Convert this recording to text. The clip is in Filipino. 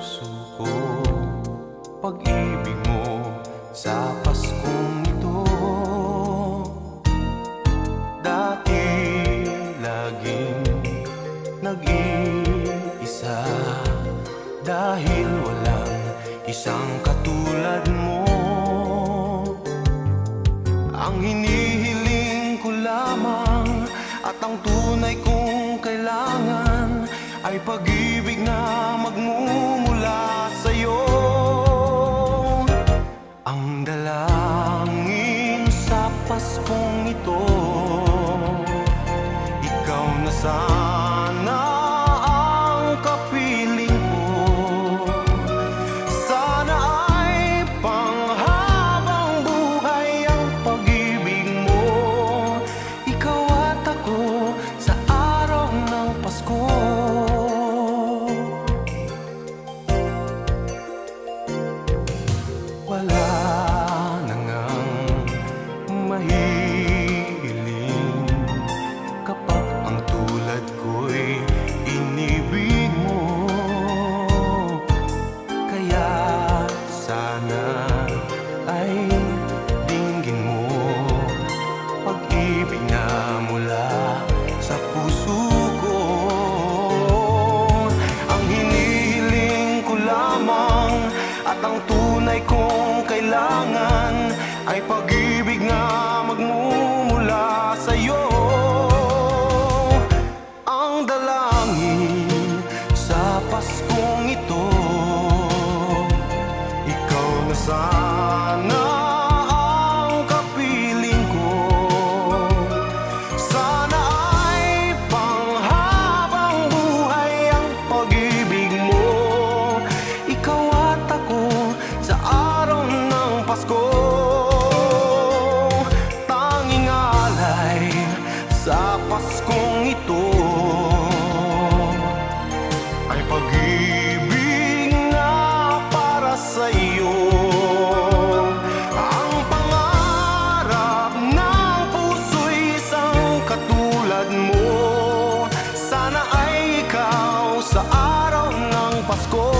puso ko, pag-ibig mo sa Paskong ito. Dati laging nag-iisa, dahil walang isang katulad mo. Ang hinihiling ko lamang at ang tunay kong kailangan ay pag-ibig na magmumula sa'yo. Ang dalangin sa Paskong ito, ikaw na sana ang kapiling ko. Sana ay panghabang buhay ang pag-ibig mo. Ikaw at ako sa araw ng Pasko. Wala na ngang mahihiling kapag ang tulad ko'y inibig mo. Kaya sana ay dinggin mo pag-ibig na mula sa puso ko. Ang hinihiling ko lamang at ang tunay kong kailangan ay pag-ibig na magmumula sa'yo. Ang dalangin sa Paskong ito, ikaw na sana ang kapiling ko. Sana ay panghabang buhay ang pag-ibig mo. Ikaw at ako sa araw ng Pasko. Tanging alay sa Paskong ito ay pag-ibig na para sa'yo. Ang pangarap ng puso'y isang katulad mo. Sana ay ikaw sa araw ng Pasko.